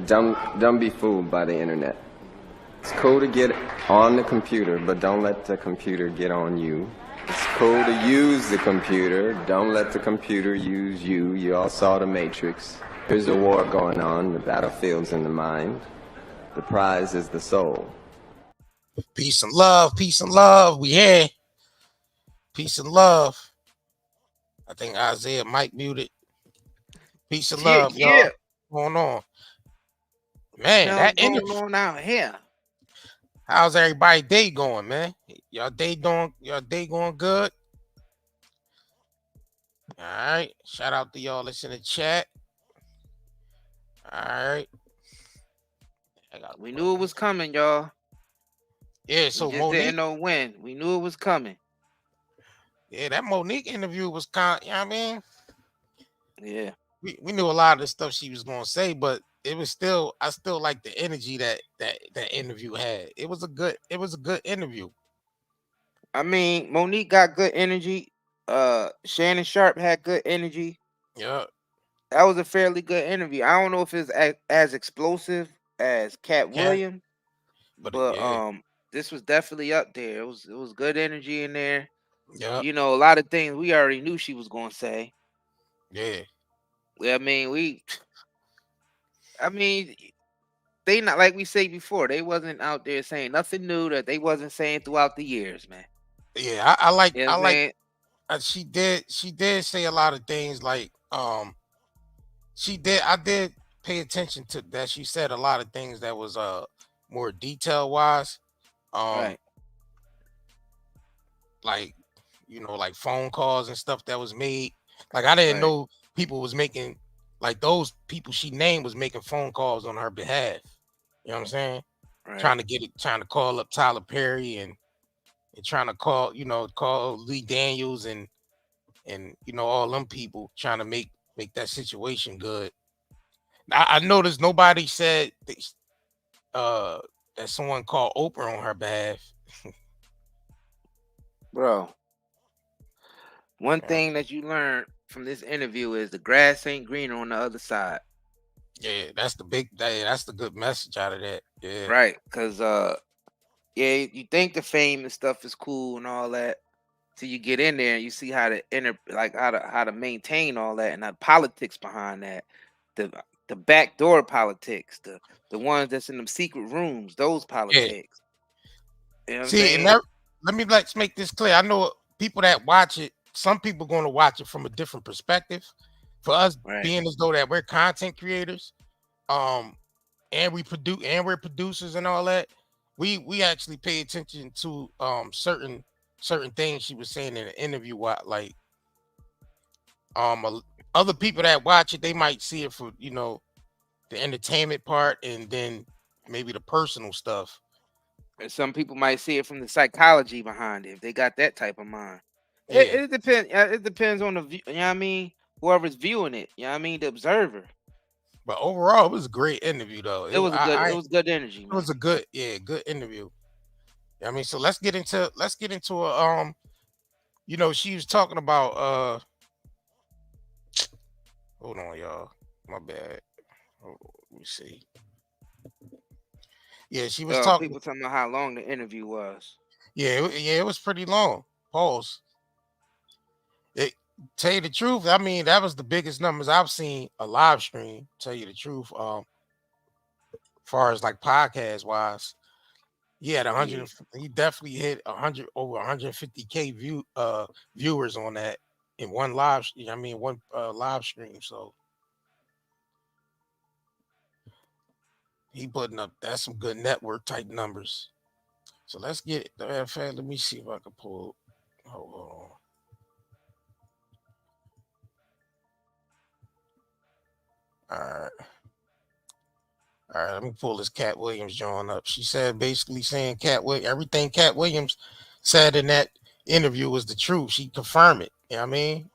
Don't be fooled by the internet. It's cool to get on the computer, but don't let the computer get on you. It's cool to use the computer. Don't let the computer use you. You all saw The Matrix. There's a war going on. The battlefield's in the mind. The prize is the soul. Peace and love. Peace and love. We here. Peace and love. I think Isaiah might muted. Peace and love, y'all. What's going on? Man, Hell's going on out here? How's everybody day going, man? Y'all day going good? All right. Shout out to y'all that's in the chat. All right. We knew it was coming, y'all. Yeah, so we just Monique didn't know when. We knew it was coming. Yeah, that Monique interview was kind, you know what I mean? Yeah. We knew a lot of the stuff she was gonna say, but it was still, I still like the energy that interview had. It was a good interview. I mean, Monique got good energy. Shannon Sharp had good energy. Yeah. That was a fairly good interview. I don't know if it's as explosive as Katt Williams, but yeah. This was definitely up there. It was good energy in there. Yeah. You know, a lot of things we already knew she was gonna say. Yeah. I mean, they not, like we say before, they wasn't out there saying nothing new that they wasn't saying throughout the years, man. Yeah, I like You know what I'm she did say a lot of things like I did pay attention to that. She said a lot of things that was more detail wise. Right. Like, you know, like phone calls and stuff that was made. Like I didn't know people was making, like those people she named was making phone calls on her behalf. You know what I'm saying? Right. Trying to call up Tyler Perry and trying to call Lee Daniels and you know all them people trying to make that situation good. I noticed nobody said that someone called Oprah on her behalf. Bro, one thing that you learned from this interview is the grass ain't greener on the other side. Yeah, that's the good message out of that. Yeah. Right, because yeah, you think the fame and stuff is cool and all that, till you get in there and you see how to how to maintain all that and the politics behind that, the backdoor politics, the ones that's in them secret rooms, those politics. You know what I'm saying? Let's make this clear. I know people that watch it, some people going to watch it from a different perspective. For us being as though that we're content creators, and we're producers and all that, we actually pay attention to certain things she was saying in the interview. Like other people that watch it, they might see it for, you know, the entertainment part and then maybe the personal stuff. And some people might see it from the psychology behind it if they got that type of mind. Yeah. It depends. It depends on the view. You know what I mean? Whoever's viewing it. You know what I mean? The observer. But overall, it was a great interview, though. It was good. It was good energy. Man. It was a good interview. I mean, so let's get into a you know, she was talking about hold on, y'all. My bad. Let me see. Yeah, she was talking. People talking about how long the interview was. Yeah, it was pretty long. Pause. Tell you the truth, I mean, that was the biggest numbers I've seen a live stream. Tell you the truth, far as like podcast wise, he had 100. He definitely hit 100 over 150K viewers on that in one live. I mean, one live stream. So he putting up that's some good network type numbers. So let's get it. Let me see if I can pull. Hold on. All right. All right, let me pull this Katt Williams joint up. She said basically saying everything Katt Williams said in that interview was the truth. She confirmed it. You know what I mean?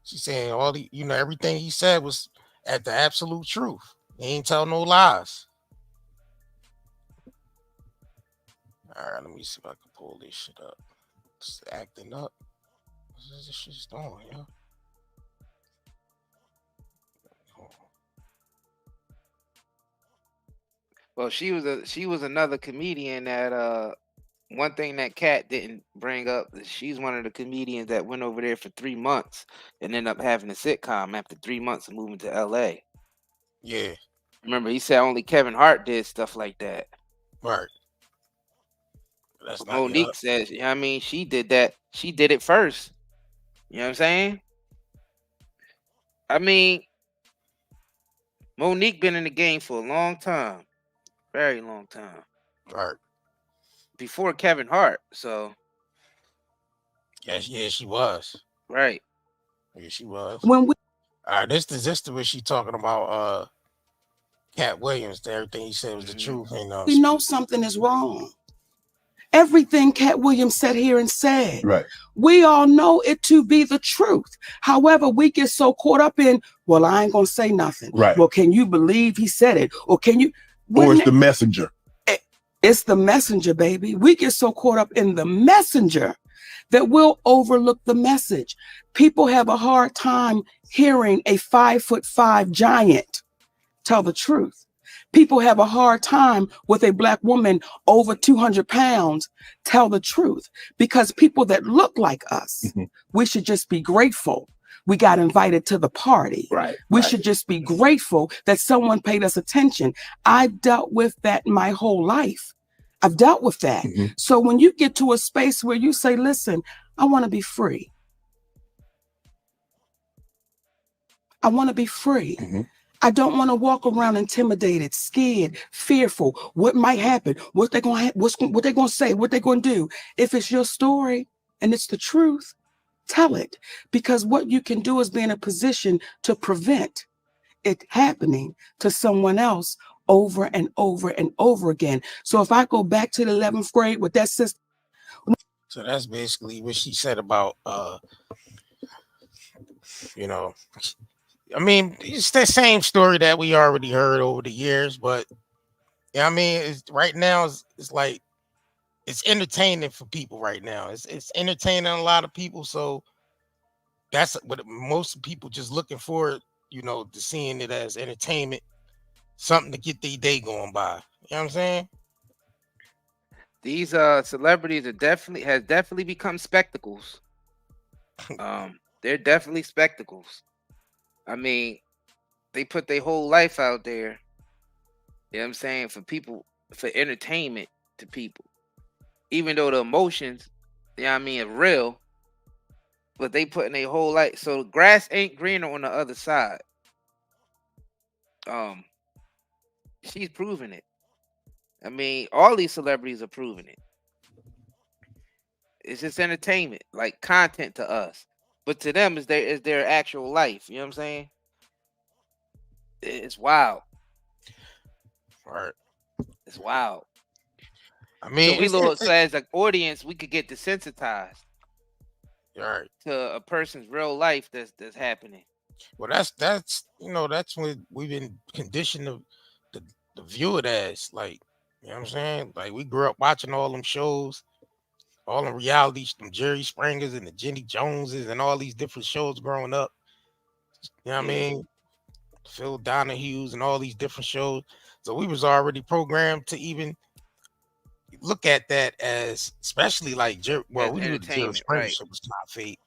She's saying all the, you know, everything he said was at the absolute truth. He ain't tell no lies. All right, let me see if I can pull this shit up. It's acting up. What's this shit doing, yo? Well, she was another comedian that one thing that Katt didn't bring up is she's one of the comedians that went over there for 3 months and ended up having a sitcom after 3 months of moving to LA. Yeah. Remember, he said only Kevin Hart did stuff like that. Right. That's But not Monique says, I mean, she did that. She did it first. You know what I'm saying? I mean, Monique been in the game for a long time. Very long time. right. Before Kevin Hart. So Yeah, she was. right. Yeah, she was. When we All right, this is what she talking about. Katt Williams, everything he said was the truth. And we know something is wrong. Everything Katt Williams said here and said, Right. we all know it to be the truth. However, we get so caught up in, well, I ain't gonna say nothing. Right. Well, can you believe he said it? Or can you? Or it's the messenger. It's the messenger, baby. We get so caught up in the messenger that we'll overlook the message. People have a hard time hearing a 5'5" giant tell the truth. People have a hard time with a Black woman over 200 pounds tell the truth, because people that look like us, we should just be grateful we got invited to the party. Right. We should just be grateful that someone paid us attention. I've dealt with that my whole life. I've dealt with that. So when you get to a space where you say, listen, I want to be free. I want to be free. I don't want to walk around intimidated, scared, fearful. What might happen? What they gonna what they gonna say? What they gonna do? If it's your story and it's the truth, tell it. Because what you can do is be in a position to prevent it happening to someone else over and over and over again. So if I go back to the 11th grade with that sister. So that's basically what she said about you know, I mean, it's the same story that we already heard over the years, but yeah, I mean, right now it's like it's entertaining for people right now. It's entertaining a lot of people, so that's what most people just looking for, you know, to seeing it as entertainment, something to get their day going by. You know what I'm saying? These celebrities are definitely become spectacles. They're definitely spectacles. I mean, they put their whole life out there, you know what I'm saying, for people, for entertainment to people. Even though the emotions, you know what I mean, are real, but they putting their whole life. So the grass ain't greener on the other side. She's proving it. I mean, all these celebrities are proving it. It's just entertainment, like content to us. But to them, is their actual life. You know what I'm saying? It's wild. Right. It's wild. I mean, so as an audience, we could get desensitized right to a person's real life that's happening. Well, that's you know, that's when we've been conditioned to view it as, like, you know what I'm saying? Like, we grew up watching all them shows, all the realities, from Jerry Springers and the Jenny Joneses and all these different shows growing up. You know what I mean? Phil Donahue's and all these different shows. So we was already programmed to even look at that as, especially like we knew the Jerry Springer show was not fake,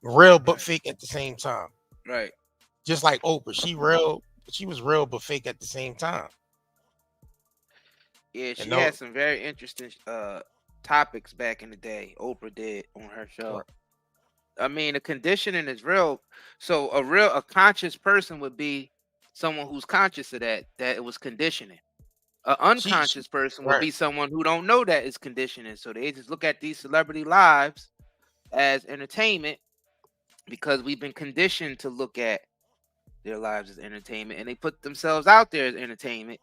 real but fake at the same time. Right. Just like Oprah, she was real but fake at the same time. Yeah, she had some very interesting topics back in the day. Oprah did on her show. Right. I mean, the conditioning is real. So a conscious person would be someone who's conscious of that it was conditioning. An unconscious person would be someone who don't know that it's conditioning. So they just look at these celebrity lives as entertainment because we've been conditioned to look at their lives as entertainment, and they put themselves out there as entertainment.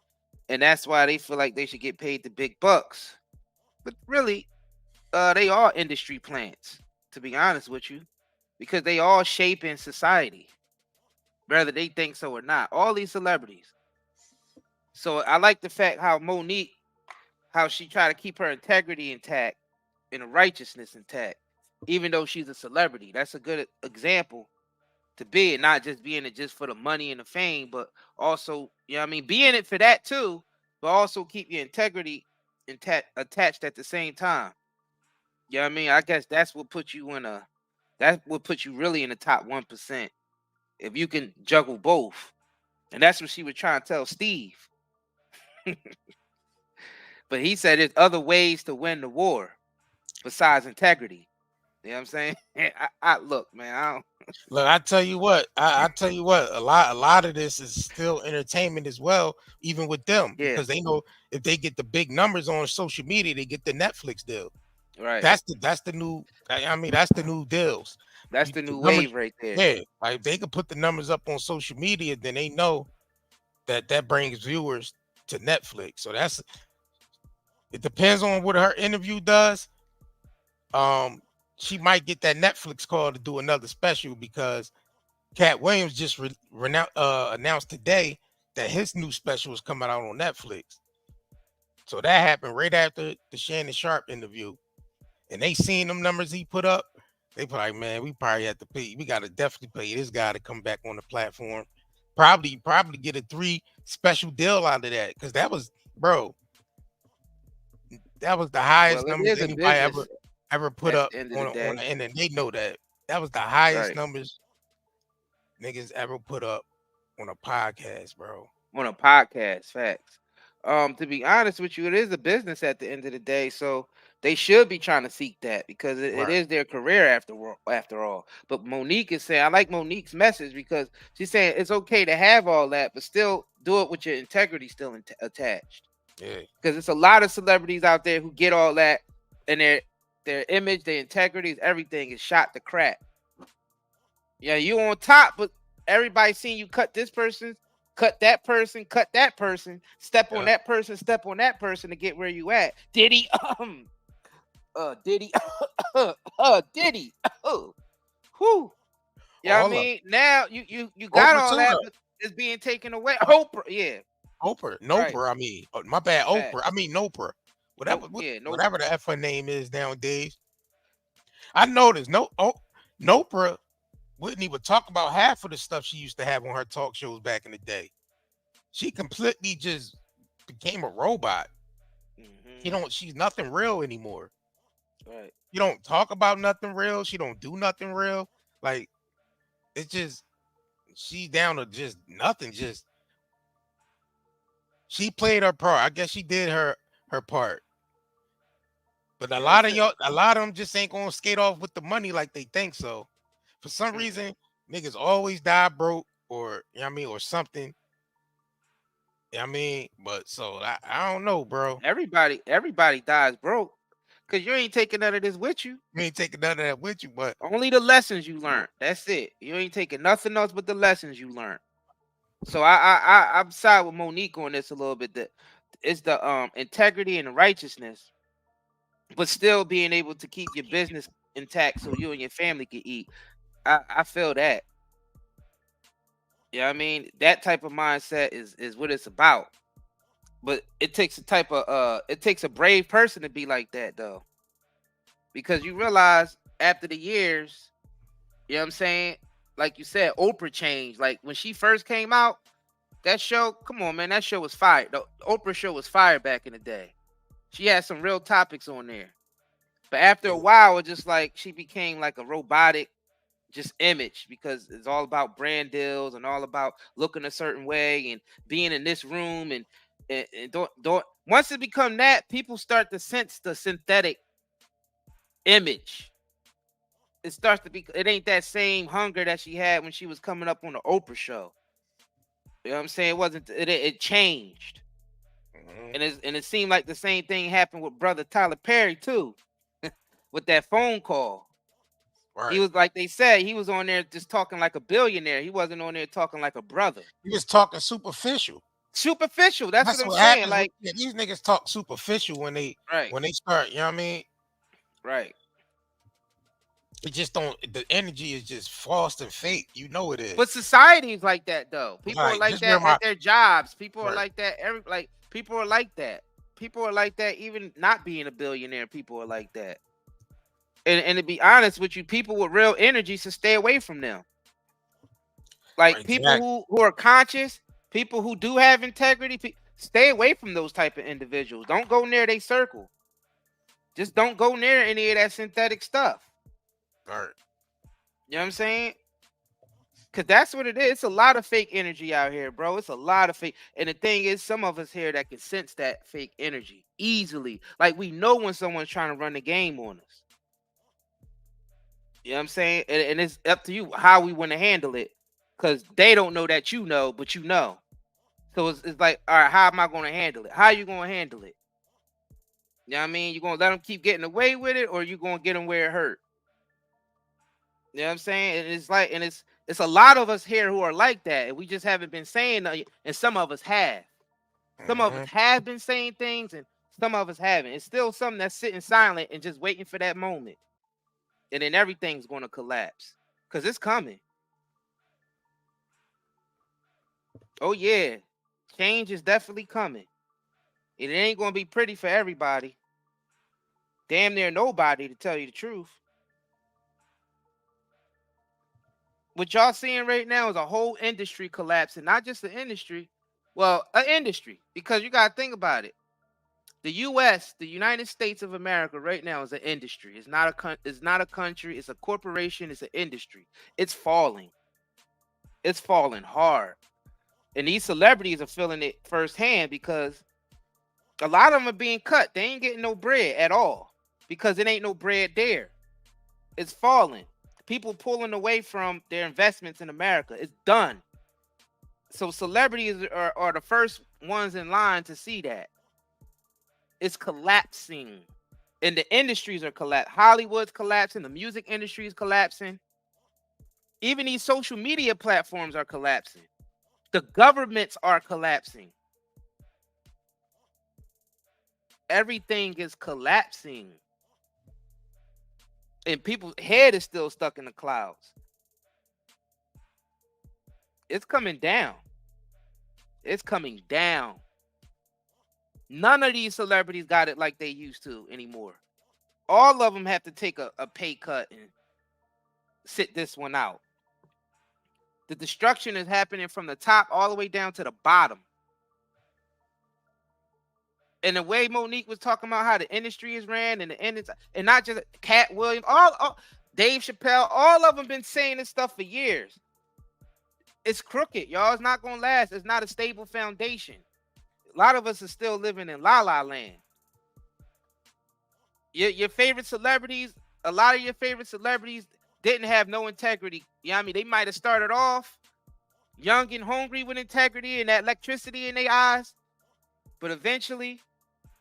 And that's why they feel like they should get paid the big bucks. But really, they are industry plants, to be honest with you, because they all shaping society, whether they think so or not. All these celebrities. So I like the fact how Monique, how she tried to keep her integrity intact and her righteousness intact, even though she's a celebrity. That's a good example to be it, not just being it just for the money and the fame, but also, you know what I mean, being it for that too, but also keep your integrity attached at the same time. You know what I mean? I guess that's what puts you really in the top 1%. If you can juggle both. And that's what she was trying to tell Steve. But he said there's other ways to win the war besides integrity. You know what I'm saying? I look, man. Look, I tell you what, a lot of this is still entertainment as well, even with them, because they know if they get the big numbers on social media, they get the Netflix deal. Right. That's the new. I mean, that's the new deals. That's the new wave right there. Yeah, like if they can put the numbers up on social media, then they know that brings viewers to Netflix. So it depends on what her interview does. She might get that Netflix call to do another special because Katt Williams just announced today that his new special is coming out on Netflix. So that happened right after the Shannon Sharp interview, and they seen them numbers he put up. They probably, man, we probably have to pay. We got to definitely pay this guy to come back on the platform. Probably get a 3 special deal out of that, because that was, bro, that was the highest numbers anybody ever put up on the internet. They know that was the highest numbers niggas ever put up on a podcast, bro. On a podcast, facts. To be honest with you, it is a business at the end of the day, so they should be trying to seek that because it is their career after all. But Monique is saying, I like Monique's message because she's saying it's okay to have all that, but still do it with your integrity still attached. Yeah, because it's a lot of celebrities out there who get all that, and their image, their integrity, everything is shot to crap. Yeah, you on top, but everybody seeing you cut this person, cut that person, step on that person, step on that person to get where you at. Diddy, Diddy. Whew. Yeah, I mean, now you got all that, but it's being taken away. Oprah, yeah. Oprah, Noprah. I mean, my bad, Oprah. I mean, Noprah. Whatever the F her name is nowadays. I noticed Noprah wouldn't even talk about half of the stuff she used to have on her talk shows back in the day. She completely just became a robot. She's nothing real anymore. Right. You don't talk about nothing real. She don't do nothing real. Like, it's just, she's down to just nothing. Just, she played her part. I guess she did her part. But a lot of them just ain't gonna skate off with the money like they think so. For some reason, niggas always die broke, or you know what I mean, or something. You know what I mean? But so I don't know, bro. Everybody dies broke because you ain't taking none of this with you. You ain't taking none of that with you, but only the lessons you learned. That's it. You ain't taking nothing else but the lessons you learned. So I'm side with Monique on this a little bit. That it's the integrity and the righteousness, but still being able to keep your business intact so you and your family can eat. I feel that. Yeah, I mean, that type of mindset is what it's about. But it takes a brave person to be like that though. Because you realize after the years, you know what I'm saying? Like you said, Oprah changed. Like when she first came out, that show, come on, man, that show was fire. The Oprah show was fire back in the day. She had some real topics on there. But after a while, it just like she became like a robotic just image because it's all about brand deals and all about looking a certain way and being in this room and don't once it become that, people start to sense the synthetic image. It starts to be, it ain't that same hunger that she had when she was coming up on the Oprah show. You know what I'm saying? It changed. And it seemed like the same thing happened with brother Tyler Perry too. With that phone call. Right. He was like they said, he was on there just talking like a billionaire. He wasn't on there talking like a brother. He was talking superficial. Superficial. That's what I'm saying. Like these niggas talk superficial when they start, you know what I mean? Right. It just don't, the energy is just false and fake. You know it is. But society is like that though. People are like that at their jobs. People are like that. People are like that. People are like that even not being a billionaire. People are like that. And to be honest with you, people with real energy should stay away from them. Like people who are conscious, people who do have integrity, Stay away from those type of individuals. Don't go near their circle. Just don't go near any of that synthetic stuff. All right. You know what I'm saying? Because that's what it is. It's a lot of fake energy out here, bro. It's a lot of fake. And the thing is, some of us here that can sense that fake energy easily. Like, we know when someone's trying to run the game on us. You know what I'm saying? And it's up to you how we want to handle it. Because they don't know that you know, but you know. So it's like, all right, how am I going to handle it? How are you going to handle it? You know what I mean? You going to let them keep getting away with it, or you going to get them where it hurt? You know what I'm saying? And it's like, and it's a lot of us here who are like that, and we just haven't been saying, and some of us have. Some of us have been saying things, and some of us haven't. It's still something that's sitting silent and just waiting for that moment. And then everything's going to collapse. Because it's coming. Oh, yeah. Change is definitely coming. And it ain't going to be pretty for everybody. Damn near nobody, to tell you the truth. What y'all seeing right now is a whole industry collapsing. Not just the industry. Well, an industry. Because you got to think about it. The U.S., the United States of America right now is an industry. It's not a country. It's a corporation. It's an industry. It's falling. It's falling hard. And these celebrities are feeling it firsthand because a lot of them are being cut. They ain't getting no bread at all because it ain't no bread there. It's falling. People pulling away from their investments in America. It's done. So celebrities are the first ones in line to see that. It's collapsing. And the industries are collapsing. Hollywood's collapsing. The music industry is collapsing. Even these social media platforms are collapsing. The governments are collapsing. Everything is collapsing. And people's head is still stuck in the clouds. It's coming down. It's coming down. None of these celebrities got it like they used to anymore. All of them have to take a pay cut and sit this one out. The destruction is happening from the top all the way down to the bottom. And the way Monique was talking about how the industry is ran and not just Katt Williams, all Dave Chappelle, all of them been saying this stuff for years. It's crooked, y'all. It's not going to last. It's not a stable foundation. A lot of us are still living in La La Land. Your favorite celebrities, a lot of your favorite celebrities didn't have no integrity. You know what I mean? They might have started off young and hungry with integrity and that electricity in their eyes. But eventually,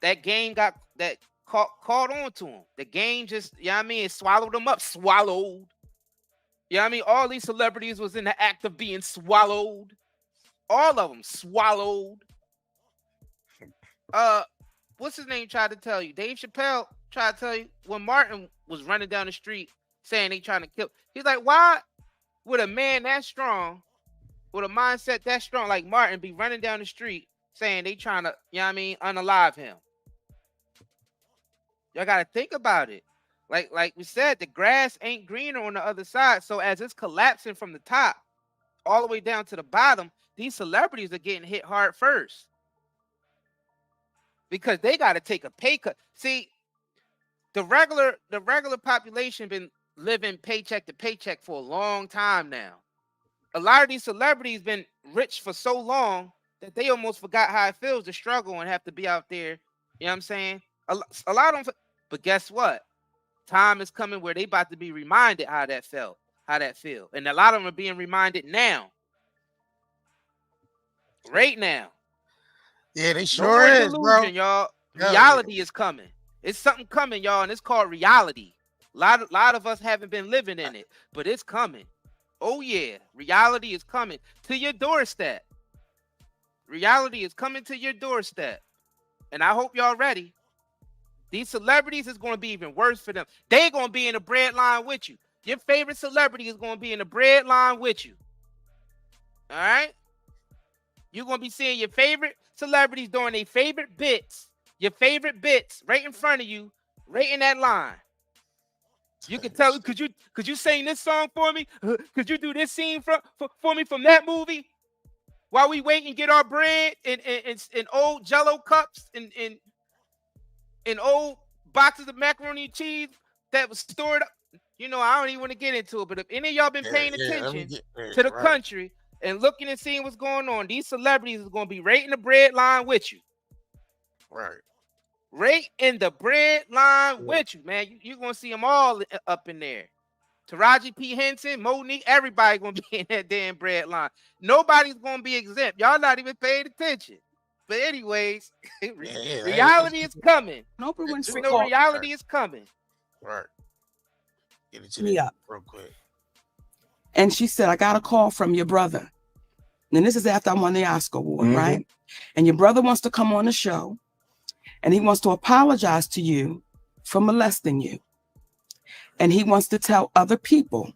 that game got that caught on to them. The game just, you know what I mean? It swallowed them up. Swallowed. You know what I mean? All these celebrities was in the act of being swallowed. All of them swallowed. What's his name tried to tell you? Dave Chappelle tried to tell you when Martin was running down the street saying they trying to kill. He's like, why would a man that strong, with a mindset that strong like Martin be running down the street saying they trying to, you know what I mean, unalive him? Y'all got to think about it. Like we said, the grass ain't greener on the other side. So as it's collapsing from the top all the way down to the bottom, these celebrities are getting hit hard first. Because they got to take a pay cut. See, the regular population been living paycheck to paycheck for a long time now. A lot of these celebrities been rich for so long that they almost forgot how it feels to struggle and have to be out there. You know what I'm saying? A lot of them. But guess what? Time is coming where they about to be reminded how that felt, how that feel. And a lot of them are being reminded now. Right now. Yeah, they sure is, bro. Y'all. Reality is coming. It's something coming, y'all, and it's called reality. A lot of us haven't been living in it, but it's coming. Oh yeah, reality is coming to your doorstep. Reality is coming to your doorstep, and I hope y'all ready. These celebrities is going to be even worse for them. They're going to be in the bread line with you. Your favorite celebrity is going to be in the bread line with you. All right? You're going to be seeing your favorite celebrities doing their favorite bits, right in front of you, right in that line. You can tell, could you sing this song for me? Could you do this scene for me from that movie? while we wait and get our bread in old Jello cups and in old boxes of macaroni and cheese that was stored up. You know, I don't even want to get into it, but if any of y'all been paying attention to the country and looking and seeing what's going on, these celebrities is going to be right in the bread line with you. Right. Right in the bread line with you, man. You're going to see them all up in there. Taraji P. Henson, Monique, everybody going to be in that damn bread line. Nobody's going to be exempt. Y'all not even paying attention. But anyways, reality is coming. Oprah Winfrey reality is coming. Right. Get it to me up real quick. And she said, I got a call from your brother. And this is after I won the Oscar award, right? And your brother wants to come on the show. And he wants to apologize to you for molesting you. And he wants to tell other people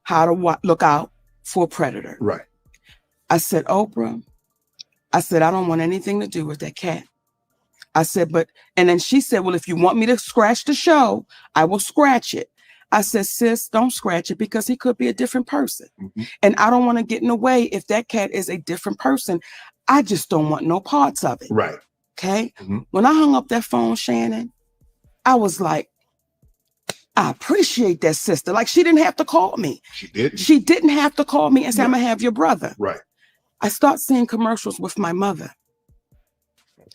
how to look out for a predator. Right. I said, Oprah, I said, I don't want anything to do with that cat. I said, and then she said, well, if you want me to scratch the show, I will scratch it. I said, sis, don't scratch it because he could be a different person. And I don't want to get in the way if that cat is a different person. I just don't want no parts of it. Right. Okay. When I hung up that phone, Shannon, I was like, I appreciate that sister. Like, she didn't have to call me. She didn't. She didn't have to call me and say, I'm going to have your brother. Right. I start seeing commercials with my mother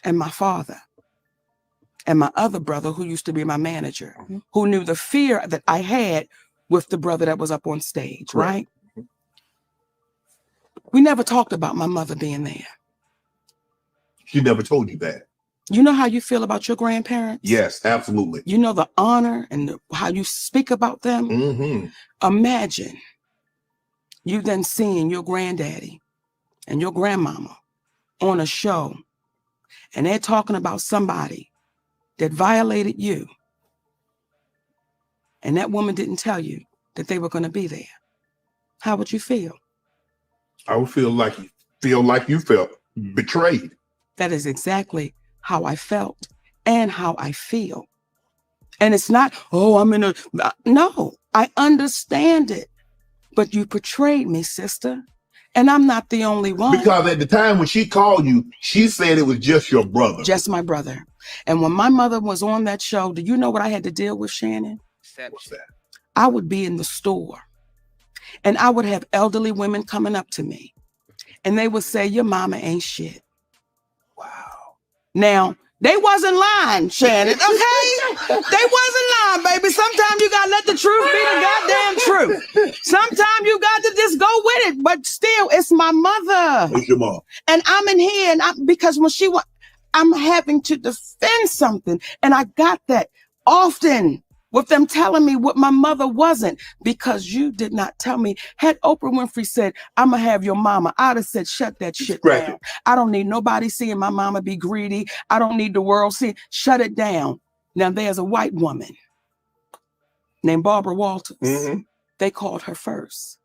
and my father and my other brother who used to be my manager, who knew the fear that I had with the brother that was up on stage, right? We never talked about my mother being there. She never told you that. You know how you feel about your grandparents? Yes, absolutely. You know the honor and how you speak about them? Imagine you then seeing your granddaddy and your grandmama on a show, and they're talking about somebody that violated you, and that woman didn't tell you that they were going to be there. How would you feel? I would feel like you felt betrayed. That is exactly how I felt and how I feel. And it's not, no, I understand it. But you betrayed me, sister. And I'm not the only one. Because at the time when she called you, she said it was just your brother. Just my brother. And when my mother was on that show, do you know what I had to deal with, Shannon? What's that? I would be in the store and I would have elderly women coming up to me and they would say, your mama ain't shit. Wow. Now, they wasn't lying, Shannon, okay? They wasn't lying, baby. Sometimes you gotta let the truth be the goddamn truth. Sometimes you got to just go with it, but still, it's my mother. It's your mom. And I'm in here, and because when I'm having to defend something, and I got that often with them telling me what my mother wasn't, because you did not tell me. Had Oprah Winfrey said, I'm gonna have your mama, I'd have said, shut that shit down. I don't need nobody seeing my mama be greedy. I don't need the world seeing, shut it down. Now there's a white woman named Barbara Walters. They called her first.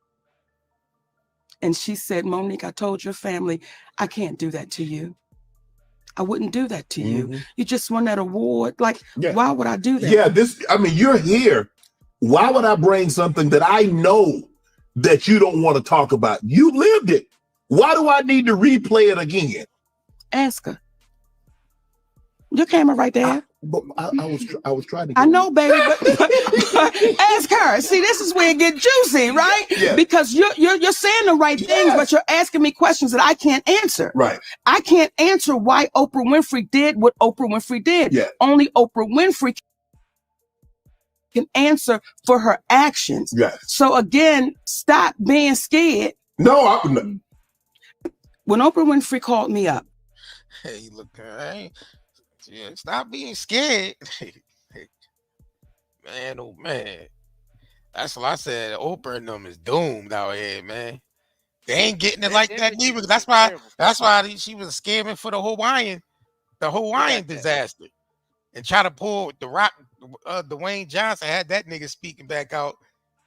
And she said, Monique, I told your family, I can't do that to you. I wouldn't do that to you. You just won that award. Like, why would I do that? Yeah, you're here. Why would I bring something that I know that you don't want to talk about? You lived it. Why do I need to replay it again? Ask her. Your camera right there. I was trying to. I know, baby, but ask her. See, this is where it gets juicy, right? Yeah. Because you're saying the right things, but you're asking me questions that I can't answer. Right. I can't answer why Oprah Winfrey did what Oprah Winfrey did. Yeah. Only Oprah Winfrey can answer for her actions. Yes. So again, stop being scared. No. When Oprah Winfrey called me up. Hey, look, right? Yeah, stop being scared. Man, oh man. That's what I said. Oprah and them is doomed out here, man. They ain't getting it like that either. That's why she was scamming for the Hawaiian disaster. And try to pull the Rock, Dwayne Johnson had that nigga speaking back out,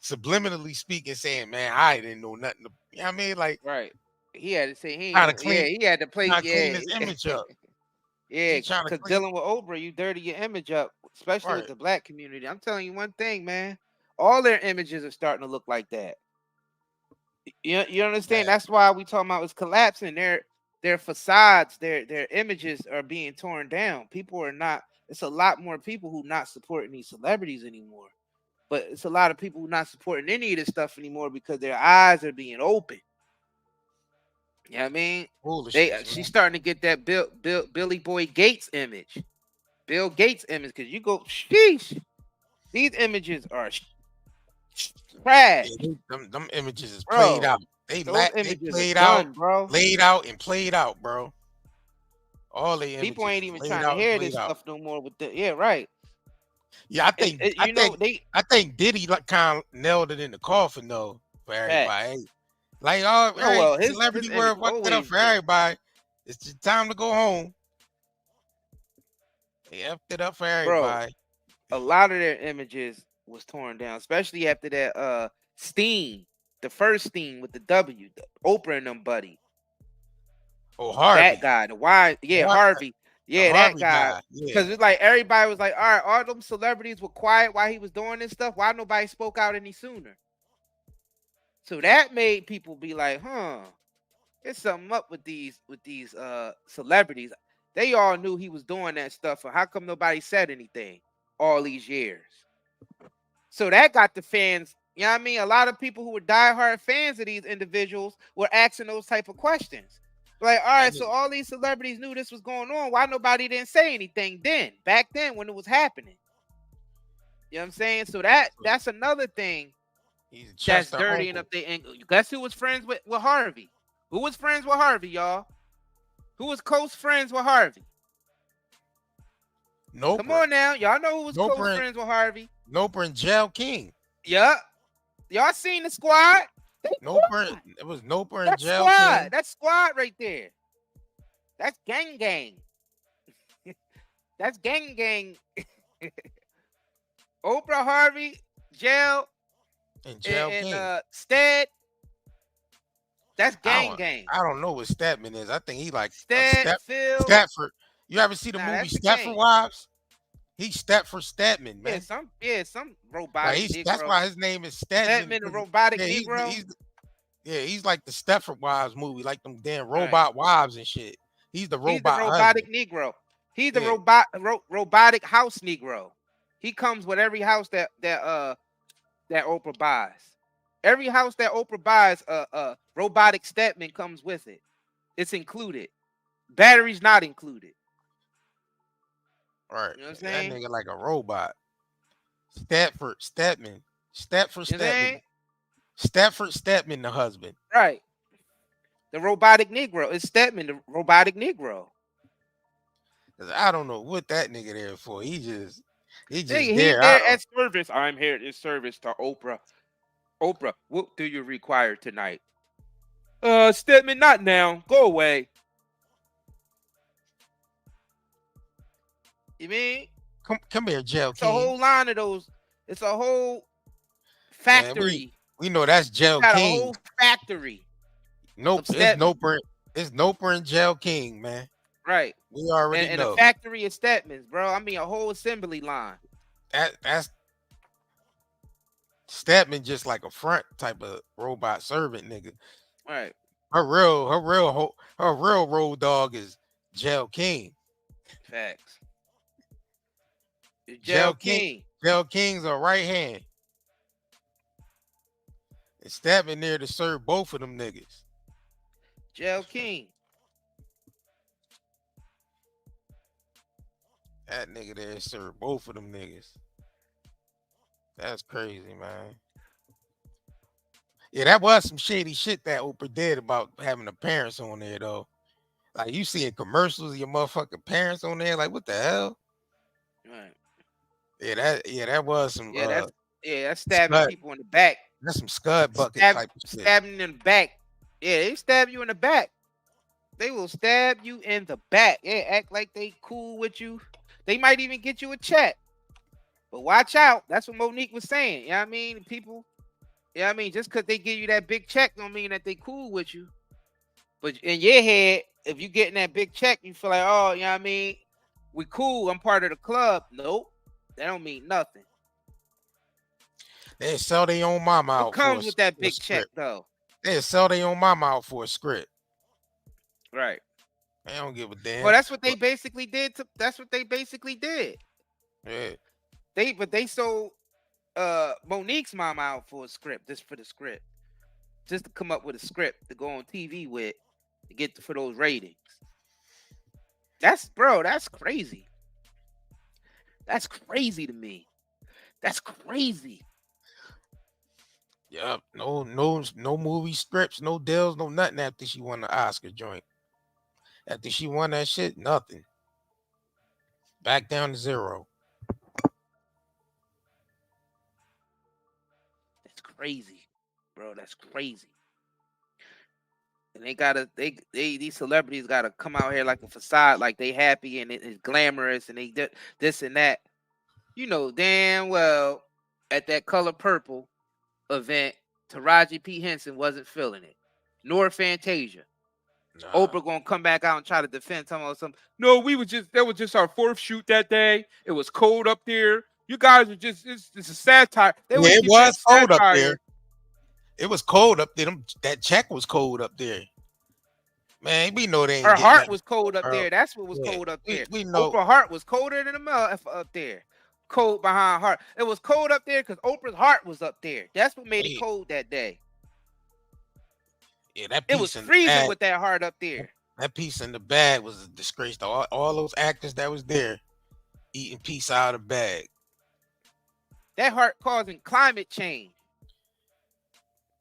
subliminally speaking, saying, man, I didn't know nothing. You know what I mean? Like, right. He had to say he had to clean, he had to play clean his image up. Yeah, because dealing with Oprah, you dirty your image up, especially with the black community. I'm telling you one thing, man. All their images are starting to look like that. You understand? That's why we talking about it's collapsing. Their facades, their images are being torn down. People are not. It's a lot more people who not supporting these celebrities anymore. But it's a lot of people who not supporting any of this stuff anymore because their eyes are being open. You know what I mean? She's starting to get that Billy Boy Gates image, Bill Gates image. Because you go, sheesh, these images are trash. Yeah, them images is played out. They played out, bro. Laid out and played out, bro. All the images people ain't even trying to hear this stuff no more. With the right. Yeah, I think Diddy kind of nailed it in the coffin though for everybody. Like his celebrity world fucked it up for everybody. It's just time to go home. They effed it up for everybody. Bro, a lot of their images was torn down, especially after that Steen, the first Steen with the W, the Oprah and them buddy. Oh, Harvey. That guy, Harvey. Yeah, that guy. Because it's like everybody was like, all right, all them celebrities were quiet while he was doing this stuff. Why nobody spoke out any sooner? So that made people be like, there's something up with these celebrities. They all knew he was doing that stuff. And how come nobody said anything all these years? So that got the fans, you know what I mean? A lot of people who were diehard fans of these individuals were asking those type of questions. Like, all right, so all these celebrities knew this was going on. Why nobody didn't say anything back then when it was happening? You know what I'm saying? So that's another thing that's dirtying up there. And guess who was friends with Harvey? Who was friends with Harvey, y'all? Who was close friends with Harvey? Nope. Come on now. Y'all know who was close friends with Harvey? Noper and Jail King. Yup. Y'all seen the squad? Noper. It was Noper and Jail King. That's squad right there. That's gang. That's gang. Oprah, Harvey, Jail, and King. Stead. That's gang. I don't know what Statman is. I think he like Phil. Stafford. You ever see the movie Stafford Wives? He's Stafford Statman, man. Some robotic. That's why his name is Statman. Statman, the robotic Negro. He's like the Stafford Wives movie, like them damn robot wives and shit. He's the robot. He's the robotic Negro. He's the robotic house Negro. He comes with every house that Oprah buys. Every house that Oprah buys, robotic Statman comes with it. It's included. Batteries not included. Right. You know what I'm saying? That nigga like a robot. Stafford Statman, the husband. Right. The robotic Negro. It's Statman, the robotic Negro. I don't know what that nigga there for. He just there at service. I'm here in service to Oprah. Oprah, what do you require tonight? Statman, not now. Go away. You mean? Come here, Jail King. It's a whole line of those. It's a whole factory. Man, we know that's Jail King. A whole factory. Nope, it's Noper and Jail King, man. Right. We already and know. And a factory of Statmans, bro. I mean, a whole assembly line. That's Statman, just like a front type of robot servant nigga. Right. Her real road dog is Jail King. Facts. Jail King. Jail King's a right hand. And Statman there to serve both of them niggas. Jail King. That nigga there serve both of them niggas. That's crazy, man. Yeah, that was some shady shit that Oprah did about having the parents on there, though. Like, you seeing commercials of your motherfucking parents on there, like, what the hell? Right. That was some. That's stabbing people in the back. That's some scud bucket type of shit. Stabbing in the back. Yeah, they stab you in the back. They will stab you in the back. Yeah, act like they cool with you. They might even get you a check. But watch out. That's what Monique was saying. You know what I mean? People, you know what I mean? Just because they give you that big check don't mean that they cool with you. But in your head, if you getting that big check, you feel like, oh, you know what I mean? We cool. I'm part of the club. Nope. That don't mean nothing. They sell their own mama out. What comes with that big check, though? They sell their own mama out for a script. Right. They don't give a damn. Well, that's what they basically did. That's what they basically did. Yeah. They sold Monique's mama out for a script, just for the script, just to come up with a script to go on TV with to get for those ratings. That's crazy. That's crazy to me. That's crazy. Yep. No movie scripts, no deals, no nothing after she won the Oscar joint. After she won that shit, nothing. Back down to zero. That's crazy, bro. That's crazy. And these celebrities gotta come out here like a facade, like they happy and it's glamorous and they did this and that. You know damn well at that Color Purple event, Taraji P. Henson wasn't feeling it, nor Fantasia. Nah. Oprah gonna come back out and try to defend something. No, that was just our fourth shoot that day. It was cold up there. You guys are just it's a satire. It was cold up there. It was cold up there. That check was cold up there. Man, we know they ain't. Her heart was cold up there. That's what was cold up there. We know. Oprah's heart was colder than the mouth up there. Cold behind heart. It was cold up there because Oprah's heart was up there. That's what made it cold that day. Yeah, it was freezing with that heart up there. That piece in the bag was a disgrace to all those actors that was there eating piece out of the bag. That heart causing climate change.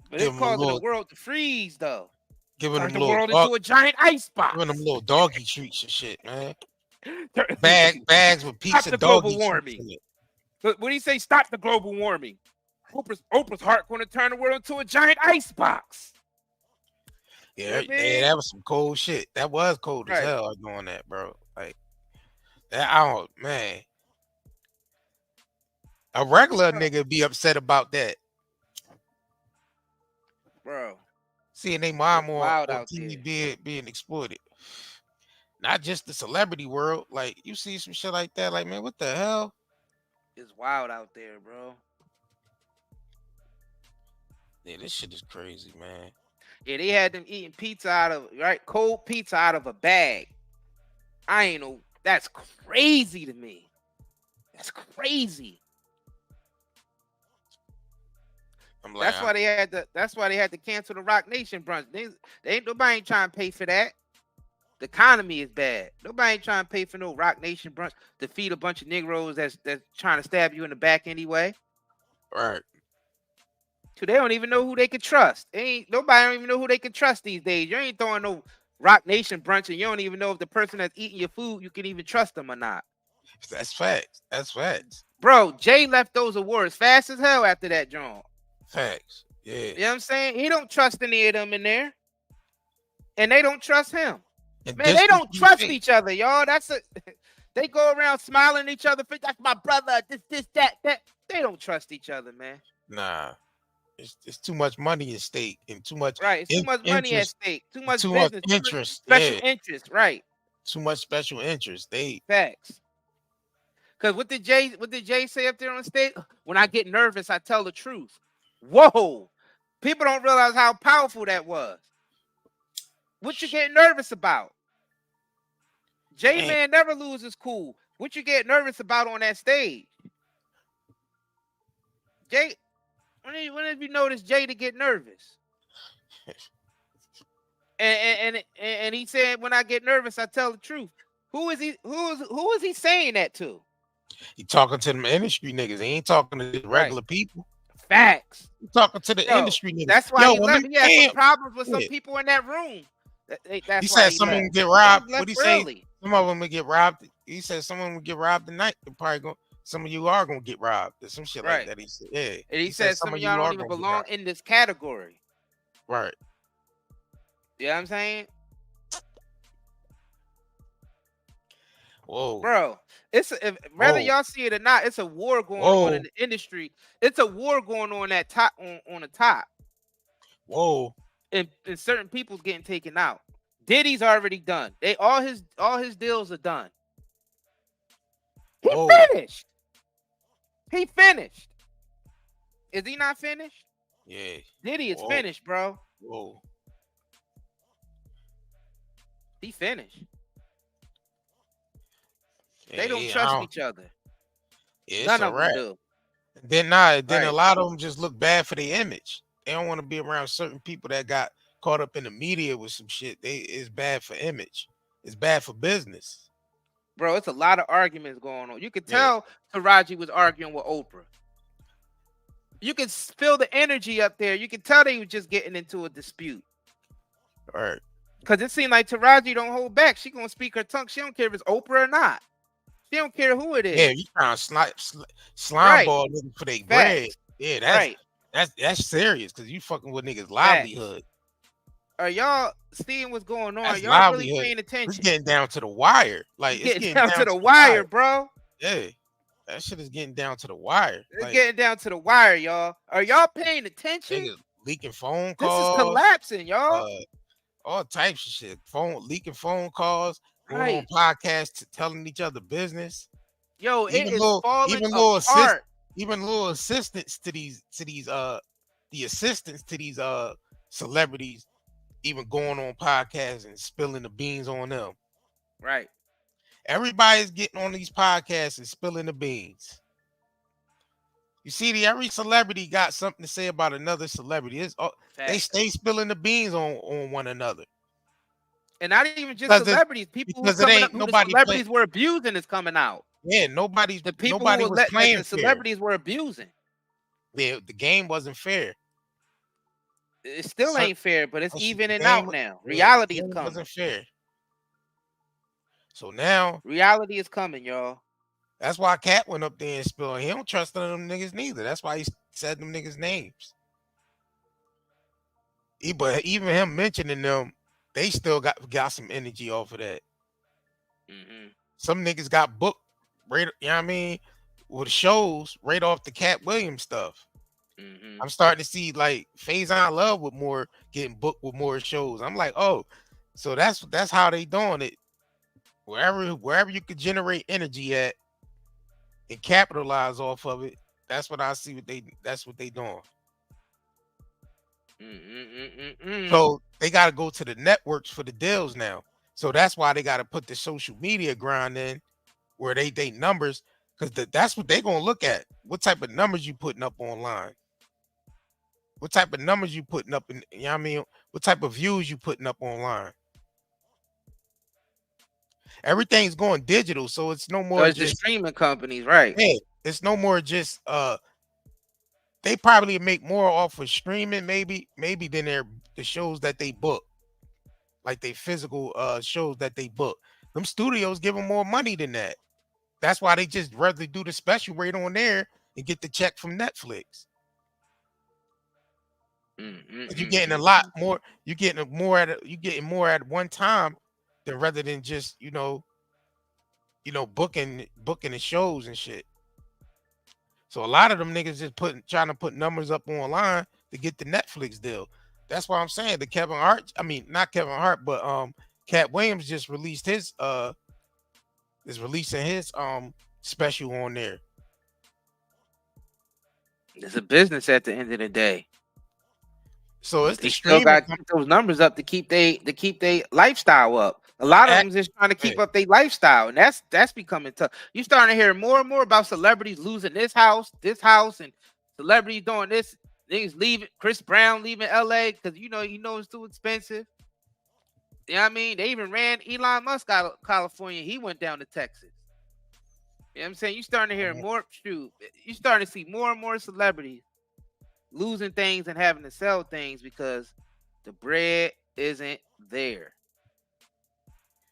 But it's causing the world to freeze, though. Giving them the world into a giant ice box. Giving them little doggy treats and shit, man. Bags with pizza and doggy warming. But what do you say? Stop the global warming. Oprah's heart going to turn the world into a giant ice box. Yeah, that was some cold shit. That was cold as hell doing that, bro. Like that, man. A regular nigga be upset about that, bro. Seeing their mom on TV being exploited. Not just the celebrity world. Like you see some shit like that. Like, man, what the hell? It's wild out there, bro. Yeah, this shit is crazy, man. Yeah, they had them eating pizza cold pizza out of a bag. I ain't know. That's crazy to me. That's crazy. That's why they had to cancel the Rock Nation brunch. Nobody ain't trying to pay for that. The economy is bad. Nobody ain't trying to pay for no Rock Nation brunch to feed a bunch of Negroes that's trying to stab you in the back anyway. Right. So they don't even know who they can trust. Nobody don't even know who they can trust these days. You ain't throwing no Rock Nation brunch and you don't even know if the person that's eating your food, you can even trust them or not. That's facts. That's facts. Bro, Jay left those awards fast as hell after that, John. Facts. Yeah. You know what I'm saying? He don't trust any of them in there. And they don't trust him. And man, they don't trust each other, y'all. They go around smiling at each other. That's my brother. This, that. They don't trust each other, man. Nah. It's too much money at stake and too much it's too much money at stake. Too much interest. Special interest, right. Too much special interest. Facts. Because what did Jay say up there on stage? When I get nervous, I tell the truth. Whoa. People don't realize how powerful that was. What you get nervous about? J-Man never loses cool. What you get nervous about on that stage? Jay, when have you noticed Jay to get nervous? And he said, when I get nervous, I tell the truth. Who is he saying that to? He talking to them industry niggas. He ain't talking to the regular people. Facts. He talking to the industry niggas. That's why he left. He had some problems with some people in that room. He said someone would get robbed. What he say? Some of them would get robbed. He said someone would get robbed tonight. Some of you are gonna get robbed. There's some shit like that. He said, yeah. And he said some of y'all don't even belong in this category. Right. You know what I'm saying? Whoa, bro! Whether y'all see it or not, it's a war going on in the industry. It's a war going on that top on the top. Whoa! And certain people's getting taken out. Diddy's already done. All his deals are done. He finished. He finished. Is he not finished? Yeah. Diddy is finished, bro. Whoa. He finished. Yeah, They don't yeah, trust each other. it's None a of them wrap. do. Then a Right. lot of them just look bad for their image. They don't want to be around certain people that got caught up in the media with some shit. It's bad for image. It's bad for business. Bro, it's a lot of arguments going on. You could Yeah. tell Taraji was arguing with Oprah. You can feel the energy up there. You can tell they were just getting into a dispute. All right. Because it seemed like Taraji don't hold back. She gonna speak her tongue. She don't care if it's Oprah or not. She don't care who it is. Yeah, you trying to slime Right. ball niggas for their bread. Facts. Yeah, Right. that's serious because you fucking with niggas' livelihood. Are y'all seeing what's going on? That's Y'all really livelihood. paying It's attention? getting down to the wire. Like It's getting down to the wire, bro. Yeah, that shit is getting down to the wire. It's Like, getting down to the wire, y'all. Are y'all paying attention? niggas leaking phone This calls. is collapsing, y'all. All types of shit. Leaking phone calls, going Right. on podcasts, telling each other business. Yo, Even it is little- falling even little apart. Even little assistants to these celebrities, even going on podcasts and spilling the beans on them. Right. Everybody's getting on these podcasts and spilling the beans. You see, every celebrity got something to say about another celebrity. They Facts. stay spilling the beans on one another. And not even just Because celebrities. People who because it coming ain't up who the nobody celebrities were abusing is coming out. Yeah, The people nobody who was let that playing the fair. celebrities were abusing. The game wasn't fair. It still ain't fair, but it's evening game out wa- now. yeah, Reality the is game coming. wasn't fair. So now Reality is coming, y'all. that's why Katt went up there and spilled. He don't trust none of them niggas neither. That's why he said them niggas' names. But even him mentioning them, they still got some energy off of that. Mm-hmm. Some niggas got booked right, you know what I mean, with shows right off the Katt Williams stuff. Mm-hmm. I'm starting to see like Faison Love with more getting booked with more shows. I'm like, oh, so that's how they doing it. Wherever you could generate energy at and capitalize off of it, that's what I see. That's what they doing. So they got to go to the networks for the deals now. So that's why they got to put the social media grind in, where they numbers, because that's what they gonna look at. What type of numbers you putting up online? What type of numbers you putting up in? You know what I mean? What type of views you putting up online? Everything's going digital, so it's no more So it's just the streaming companies, right? Yeah, it's no more just they probably make more off of streaming, maybe than the shows that they book, like they physical shows that they book. Them studios give them more money than that. That's why they just rather do the special rate on there and get the check from Netflix. You're getting a lot more. You're getting more at one time than rather than just booking the shows and shit. So a lot of them niggas just trying to put numbers up online to get the Netflix deal. That's why I'm saying the Kevin Hart. I mean, not Kevin Hart, but Katt Williams just released his is releasing his special on there. It's a business at the end of the day. So it's they the still streaming. got to keep those numbers up to keep they lifestyle up. A lot of them just trying to keep up their lifestyle, and that's becoming tough. You starting to hear more and more about celebrities losing this house, and celebrities doing this. Niggas leaving, Chris Brown leaving LA because it's too expensive. You know what I mean? They even ran Elon Musk out of California. He went down to Texas. You know what I'm saying? You starting to hear more. You starting to see more and more celebrities losing things and having to sell things because the bread isn't there.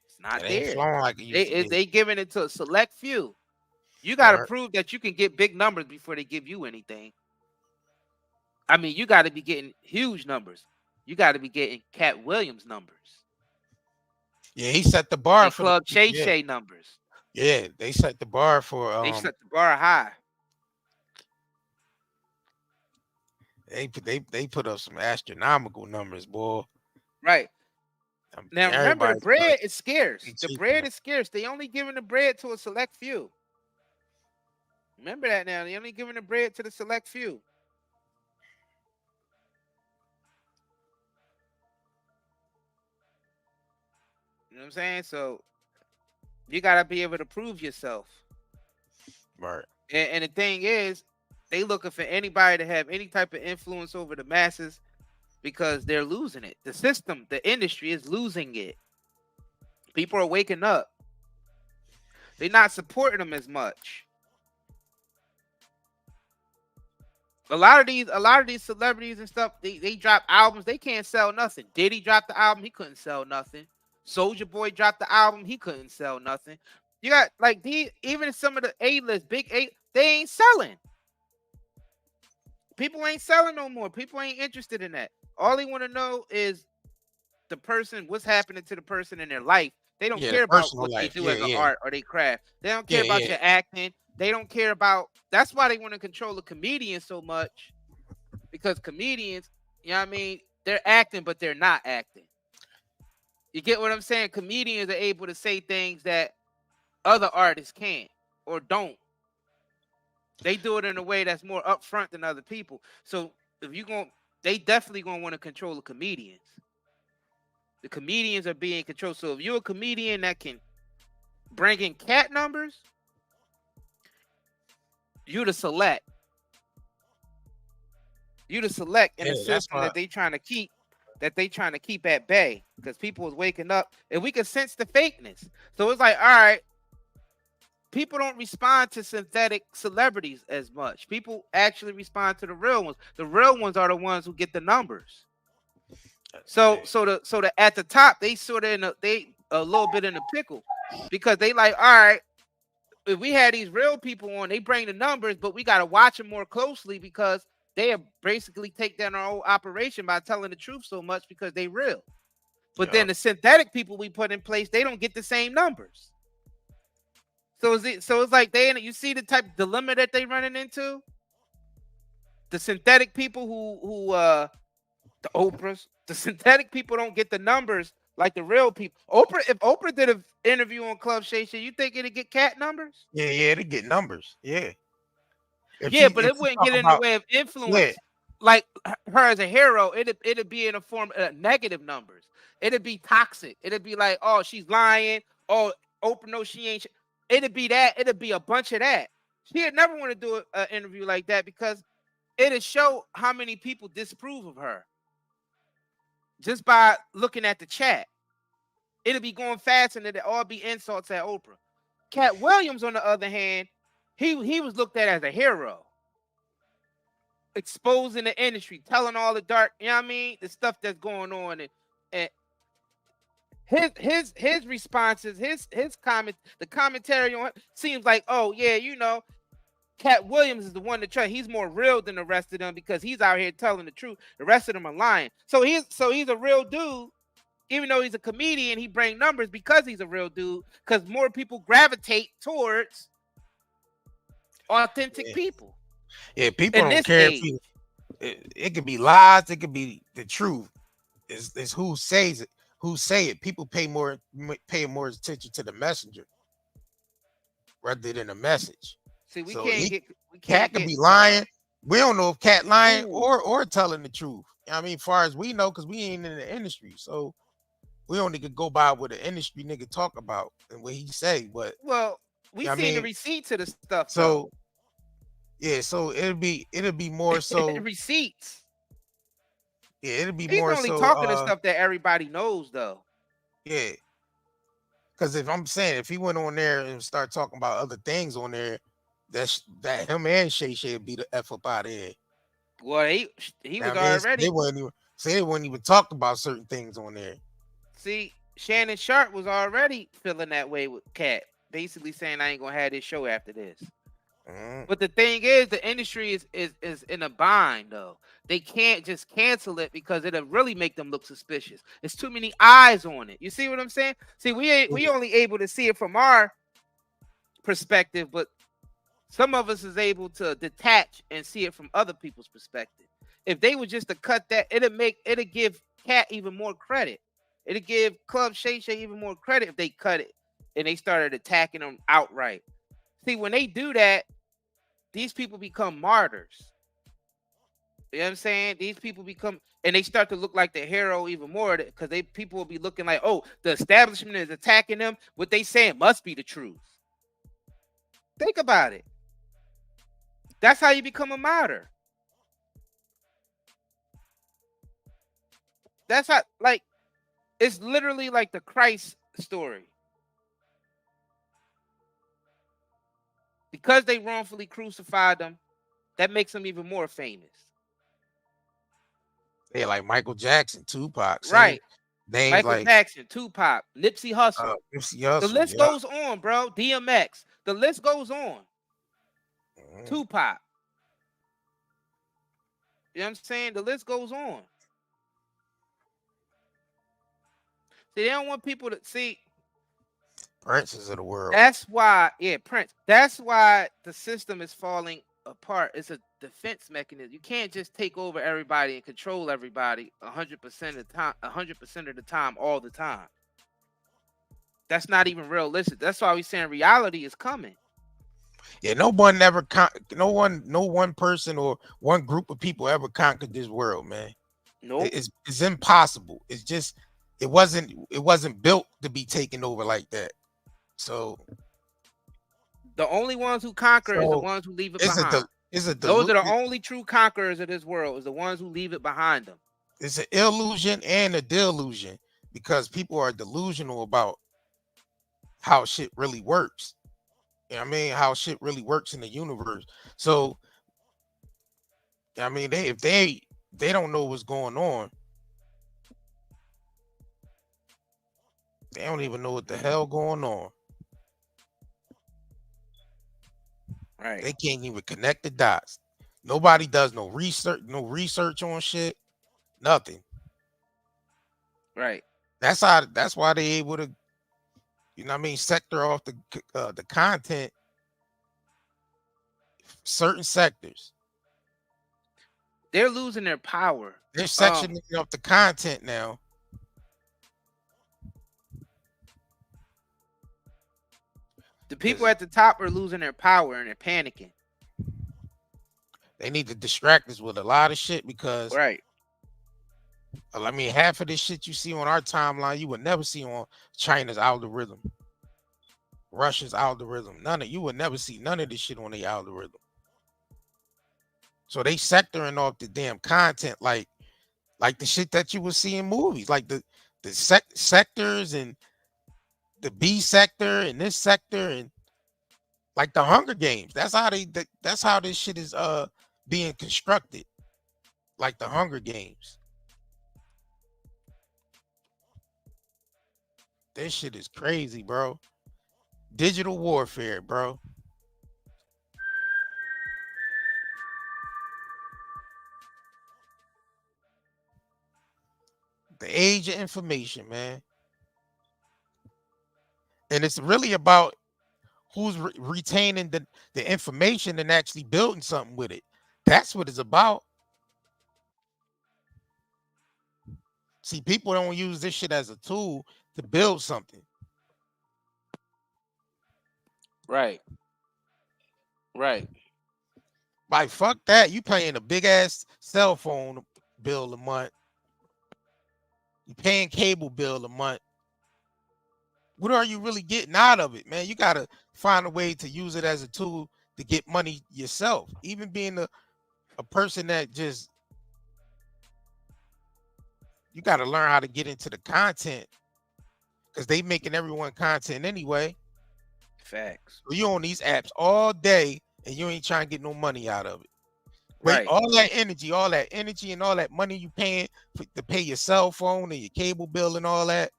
It's not there. Like they giving it to a select few. You got to prove that you can get big numbers before they give you anything. I mean, you got to be getting huge numbers. You got to be getting Katt Williams numbers. Yeah, he set the bar for Club Shay Shay numbers. Yeah, they set the bar for. They set the bar high. They put up some astronomical numbers, boy. Right. Now remember, the bread is scarce. The bread is scarce. They only giving the bread to a select few. Remember that now. They only giving the bread to the select few. You know what I'm saying? So you gotta be able to prove yourself. Right. And the thing is, they looking for anybody to have any type of influence over the masses because they're losing it. The system, the industry is losing it. People are waking up. They're not supporting them as much. A lot of these celebrities and stuff, they drop albums, they can't sell nothing. Diddy dropped the album, he couldn't sell nothing. Soulja Boy dropped the album, he couldn't sell nothing. You got like even some of the A-list, big A, they ain't selling. People ain't selling no more. People ain't interested in that. All they want to know is the person, what's happening to the person in their life. They don't care about what they do as an art or they craft. They don't care about your acting. They don't care about. That's why they want to control the comedian so much, because comedians, you know what I mean, they're acting, but they're not acting. You get what I'm saying? Comedians are able to say things that other artists can't or don't. They do it in a way that's more upfront than other people. So if you they definitely gonna want to control the comedians. The comedians are being controlled. So if you're a comedian that can bring in Katt numbers, you the select. You the select in a system that they trying to keep. That they trying to keep at bay because people is waking up and we can sense the fakeness. So it's like, all right, people don't respond to synthetic celebrities as much. People actually respond to the real ones. The real ones are the ones who get the numbers. So the at the top, they sort of a little bit in the pickle because they like, all right, if we had these real people on, they bring the numbers, but we got to watch them more closely because they have basically take down our whole operation by telling the truth so much because they real. But then the synthetic people we put in place, they don't get the same numbers. So it's like you see the type of dilemma that they running into. The synthetic people who the Oprahs, the synthetic people don't get the numbers like the real people. If Oprah did an interview on Club Shay Shay, you think it'd get Katt numbers? Yeah, it'd get numbers. Yeah. But it wouldn't get in the way of influence. Yeah. Like her as a hero, it'd be in a form of negative numbers. It'd be toxic. It'd be like, oh, she's lying. Oh, Oprah, no, she ain't. It'd be that. It'd be a bunch of that. She'd never want to do an interview like that because it'd show how many people disapprove of her just by looking at the chat. It'd be going fast and it'd all be insults at Oprah. Katt Williams, on the other hand, he was looked at as a hero, exposing the industry, telling all the dark, you know what I mean, the stuff that's going on, and his responses, his comment, the commentary on it seems like, oh yeah, you know, Katt Williams is the one to trust. He's more real than the rest of them because he's out here telling the truth. The rest of them are lying. So he's a real dude. Even though he's a comedian, he brings numbers because he's a real dude. Because more people gravitate towards authentic people. Yeah, people don't care. It could be lies. It could be the truth. It's who says it. Who say it. People pay more attention to the messenger rather than the message. See, we so can't Katt could be lying. We don't know if Katt lying or telling the truth. I mean, far as we know, because we ain't in the industry, so we only could go by what the industry nigga talk about and what he say. But we see the receipts of the stuff. So so it'll be more so receipts. Yeah, it'll be He's more only so talking to stuff that everybody knows, though. Yeah, because if he went on there and start talking about other things on there, that him and Shay Shay would be the F up out of there. Well, he was already. They wouldn't even talk about certain things on there. See, Shannon Sharp was already feeling that way with Katt, basically saying I ain't gonna have this show after this. But the thing is, the industry is in a bind, though. They can't just cancel it because it'll really make them look suspicious. There's too many eyes on it. You see what I'm saying? See, we only able to see it from our perspective, but some of us is able to detach and see it from other people's perspective. If they were just to cut that, it'll give Katt even more credit. It'll give Club Shay Shay even more credit if they cut it and they started attacking them outright. See, when they do that, these people become martyrs. You know what I'm saying? These people become, and they start to look like the hero even more because people will be looking like, oh, the establishment is attacking them. What they saying must be the truth. Think about it. That's how you become a martyr. That's how, like, it's literally like the Christ story. Because they wrongfully crucified them, that makes them even more famous. Yeah, like Michael Jackson, Tupac, right? Names Michael like Jackson, Tupac, Nipsey Hussle. Nipsey Hussle. The list goes on, bro. DMX. The list goes on. Tupac. You know what I'm saying? The list goes on. See, they don't want people to see princes of the world. That's why, Prince. That's why the system is falling apart. It's a defense mechanism. You can't just take over everybody and control everybody 100% of the time, 100% of the time, all the time. That's not even realistic. That's why we're saying reality is coming. Yeah, no one person or one group of people ever conquered this world, man. No, nope. It's impossible. It's just it wasn't built to be taken over like that. So the only ones who conquer is the ones who leave it behind. Those are the only true conquerors of this world, is the ones who leave it behind them. It's an illusion and a delusion, because people are delusional about how shit really works. You know what I mean? How shit really works in the universe. So I mean, if they don't know what's going on, they don't even know what the hell going on. Right. They can't even connect the dots. Nobody does no research on shit. Nothing. Right. That's why they able to, you know what I mean, sector off the content. Certain sectors. They're losing their power. They're sectioning off the content now. The people at the top are losing their power and they're panicking. They need to distract us with a lot of shit, because right. I mean, half of this shit you see on our timeline, you would never see on China's algorithm, Russia's algorithm. You would never see none of this shit on the algorithm. So they sectoring off the damn content, like the shit that you would see in movies, like the sectors and the B sector and this sector, and like the Hunger Games. That's how this shit is being constructed, like the Hunger Games. This shit is crazy, bro. Digital warfare, bro. The age of information, man. And it's really about who's retaining the information and actually building something with it. That's what it's about. See, people don't use this shit as a tool to build something. Right. Right. Like, fuck that. You paying a big ass cell phone bill a month. You paying cable bill a month. What are you really getting out of it, man? You gotta find a way to use it as a tool to get money yourself. Even being a person that just, you gotta learn how to get into the content, because they making everyone content anyway. Facts. So you on these apps all day and you ain't trying to get no money out of it. Wait, right. all that energy and all that money you paying to pay your cell phone and your cable bill and all that.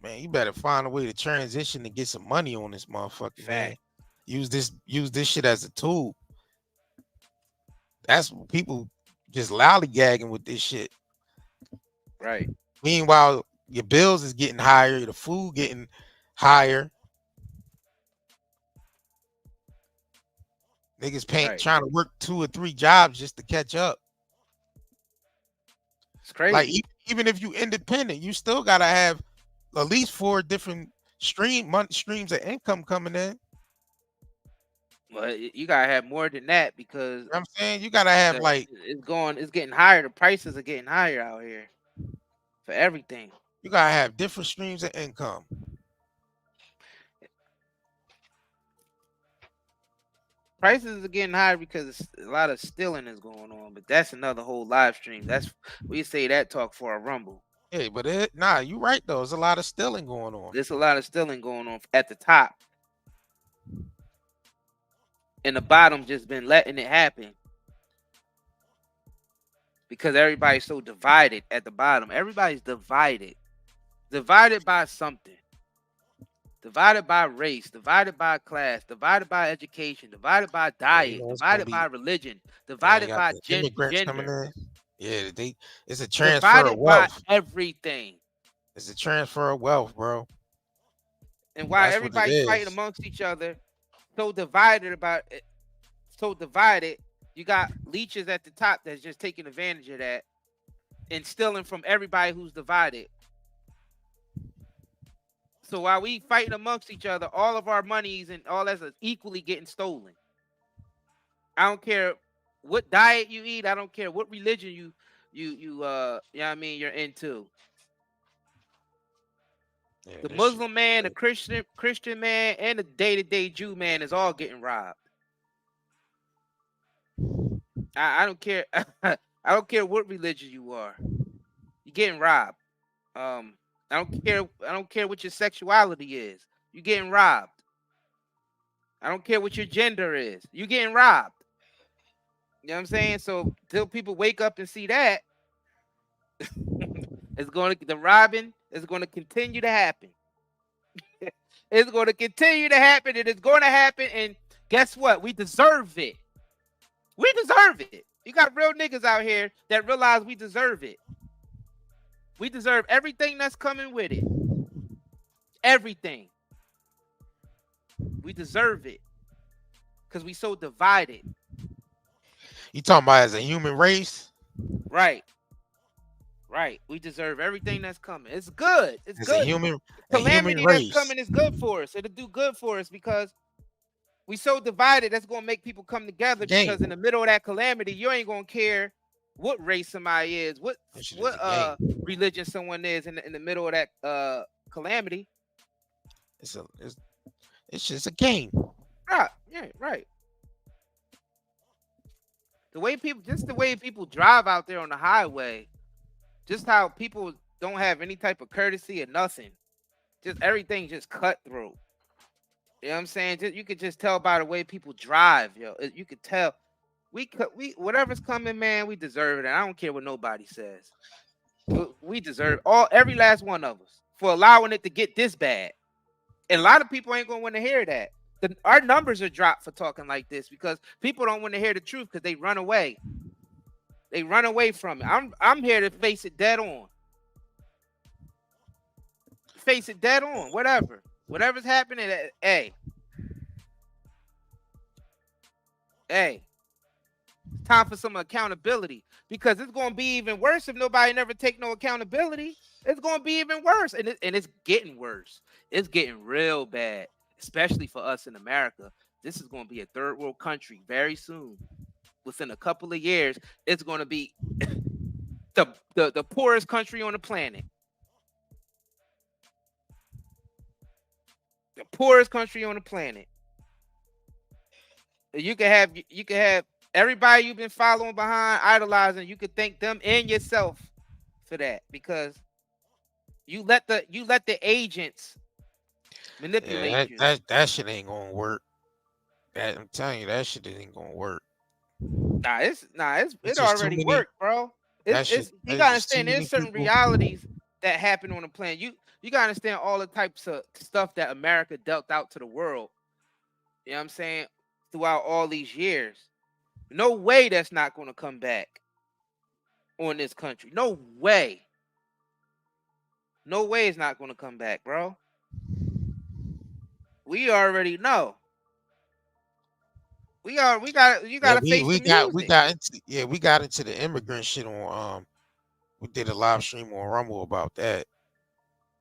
Man, you better find a way to transition and get some money on this motherfucker, man. Use this shit as a tool. That's what people just lollygagging with this shit. Right. Meanwhile, your bills is getting higher, the food getting higher. Niggas trying to work 2 or 3 jobs just to catch up. It's crazy. Like, even if you independent, you still gotta have at least 4 different streams of income coming in. Well, you gotta have more than that because You know what I'm saying? You gotta have like it's getting higher. The prices are getting higher out here for everything. you gotta have different streams of income. Prices are getting higher because a lot of stealing is going on, but that's another whole live stream. That's we say that talk for a rumble. Hey, but you right though. There's a lot of stealing going on. There's a lot of stealing going on at the top, and the bottom just been letting it happen because everybody's so divided at the bottom. Everybody's divided by something. Divided by race, divided by class, divided by education, divided by diet, divided by religion, divided by gender. Yeah, it's a transfer divided of wealth. By everything. It's a transfer of wealth, bro. And why everybody's fighting amongst each other, so divided, you got leeches at the top that's just taking advantage of that and stealing from everybody who's divided. So while we fighting amongst each other, all of our monies and all that's equally getting stolen. I don't care what diet you eat. I don't care what religion you know what I mean, you're into. Yeah, the Muslim man, the Christian man, and the day-to-day Jew man is all getting robbed. I don't care. I don't care what religion you are. You're getting robbed. I don't care what your sexuality is. You're getting robbed. I don't care what your gender is. You're getting robbed. You know what I'm saying? So till people wake up and see that, the robbing is going to continue to happen. It's going to continue to happen. It is going to happen. And guess what? We deserve it. We deserve it. You got real niggas out here that realize we deserve it. We deserve everything that's coming with it. Everything. We deserve it. Because we so divided. You talking about as a human race? Right. Right. We deserve everything that's coming. It's good. It's good. Calamity that's coming is good for us. It'll do good for us because we so divided. That's going to make people come together because in the middle of that calamity, you ain't going to care what race somebody is, what religion someone is in the middle of that calamity. It's just a game. Right. Yeah, right. The way people drive out there on the highway, just how people don't have any type of courtesy or nothing. Just everything just cutthroat. You know what I'm saying? You could just tell by the way people drive, yo. You could tell. We whatever's coming, man, we deserve it. And I don't care what nobody says. We deserve every last one of us for allowing it to get this bad. And a lot of people ain't gonna want to hear that. Our numbers are dropped for talking like this because people don't want to hear the truth because they run away. They run away from it. I'm here to face it dead on. Face it dead on. Whatever's happening. Hey. Time for some accountability because it's going to be even worse if nobody never take no accountability. It's going to be even worse, and it's getting worse. It's getting real bad, especially for us in America. This is going to be a third world country very soon. Within a couple of years, it's going to be the poorest country on the planet. The poorest country on the planet. You can have everybody you've been following behind, idolizing. You could thank them and yourself for that because you let the agents manipulate you. That shit ain't gonna work. I'm telling you, that shit ain't gonna work. It already worked, bro. You gotta understand there's certain realities that happen on the planet. You gotta understand all the types of stuff that America dealt out to the world. You know what I'm saying? Throughout all these years. No way that's not gonna come back on this country. No way. No way it's not gonna come back, bro. We already know. We got face we got into the immigrant shit on we did a live stream on Rumble about that.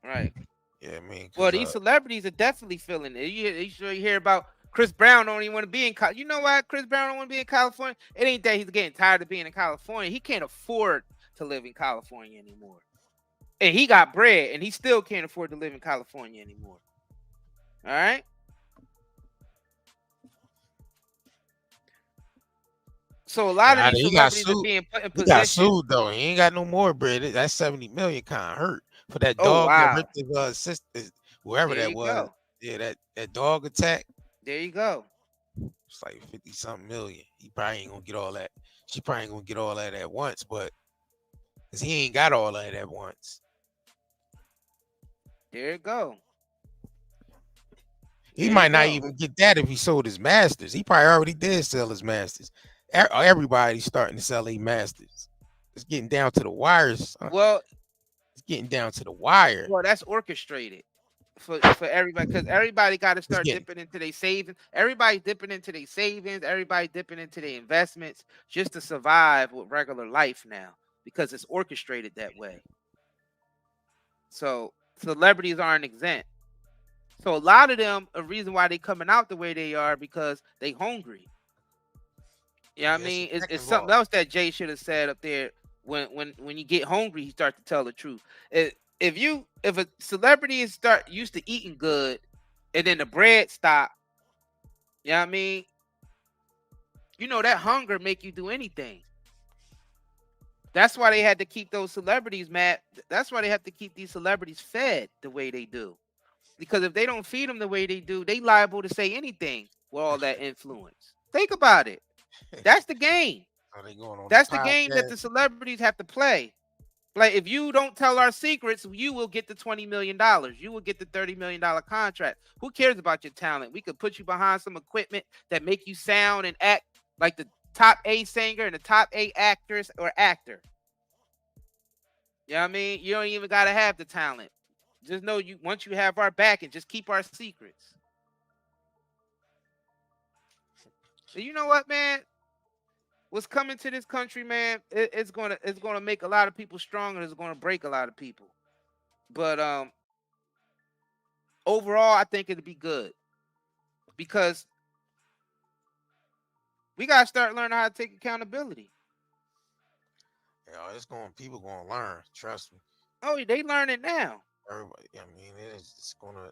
Right. Yeah, I mean, well, these celebrities are definitely feeling it. You hear about Chris Brown don't even want to be in you know why Chris Brown don't want to be in California? It ain't that he's getting tired of being in California. He can't afford to live in California anymore. And he got bread, and he still can't afford to live in California anymore. All right? So a lot of these celebrities are being put in position. He got sued, though. He ain't got no more bread. That 70 million kind of hurt for that dog that ripped his sister, whoever that was. Go. Yeah, that dog attack. There you go. It's like 50-something million. He probably ain't gonna get all that. She probably ain't gonna get all that at once, but because he ain't got all that at once. There you go. He might not even get that if he sold his masters. He probably already did sell his masters. Everybody's starting to sell their masters. It's getting down to the wires. Well, it's getting down to the wire. Well, that's orchestrated for everybody, because everybody got to start dipping into their savings. Everybody dipping into their savings. Everybody dipping into their investments just to survive with regular life now, because it's orchestrated that way. So celebrities aren't exempt. So a lot of them, a reason why they coming out the way they are, because they hungry. You know what I mean? It's something else that Jay should have said up there. When you get hungry, you start to tell the truth. If a celebrity start used to eating good, and then the bread stop, you know what I mean? You know that hunger make you do anything. That's why they had to keep those celebrities, Matt. That's why they have to keep these celebrities fed the way they do. Because if they don't feed them the way they do, they liable to say anything with all that influence. Think about it. That's the game. That's the game that the celebrities have to play. Like, if you don't tell our secrets, you will get the $20 million. You will get the $30 million contract. Who cares about your talent? We could put you behind some equipment that make you sound and act like the top A singer and the top A actress or actor. You know what I mean? You don't even got to have the talent. Just know once you have our back, and just keep our secrets. So you know what, man? What's coming to this country, man, it's gonna make a lot of people stronger. It's gonna break a lot of people. But overall, I think it'll be good, because we gotta start learning how to take accountability. Yeah, people gonna learn. Trust me. Oh, they learn it now. Everybody, I mean, it's gonna.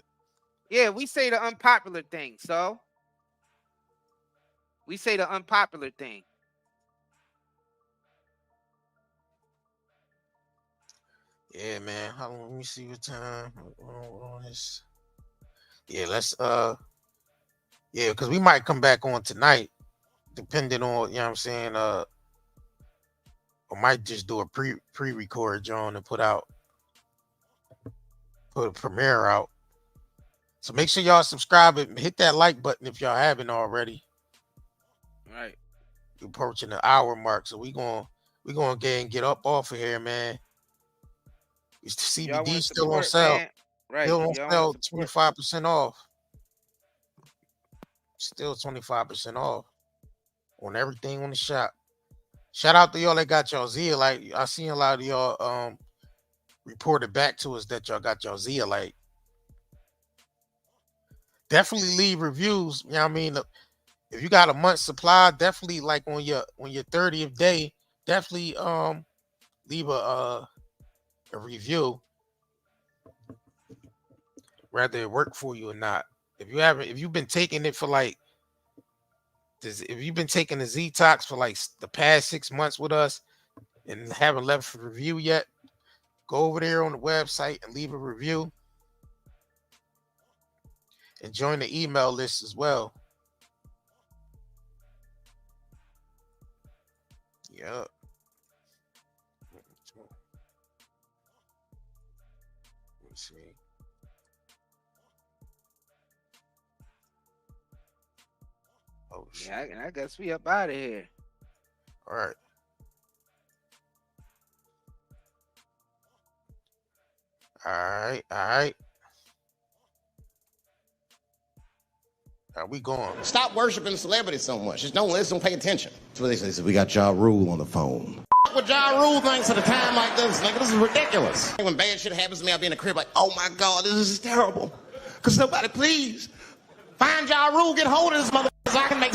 Yeah, we say the unpopular thing, so we say the unpopular thing. Yeah, man. Let me see what time on this. Yeah, let's yeah, because we might come back on tonight, depending on, you know what I'm saying. I might just do a pre-record, John, and put a premiere out. So make sure y'all subscribe and hit that like button if y'all haven't already. Right. We're approaching the hour mark, so we gonna get up off of here, man. CBD still on sale. Man. Right. Still on sale, 25% off. Still 25% off on everything on the shop. Shout out to y'all that got y'all Zeolite. I seen a lot of y'all reported back to us that y'all got y'all Zeolite. Definitely leave reviews. You know what I mean? If you got a month's supply, definitely, like on your 30th day, definitely leave a review, whether it worked for you or not. If you've been taking it for like this, if you've been taking the Z-Tox for like the past 6 months with us and haven't left a review yet, go over there on the website and leave a review and join the email list as well. Yep. See. Oh shit. Yeah, I guess we up out of here. All right. Are we going? Stop worshiping celebrities so much. Just don't listen, pay attention. That's what they say. We got Ja Rule on the phone. What Ja Rule thinks at a time like this. Like, this is ridiculous. When bad shit happens to me, I'll be in the crib like, oh my God, this is terrible. Could somebody please Find Ja Rule, get hold of this motherfucker so I can make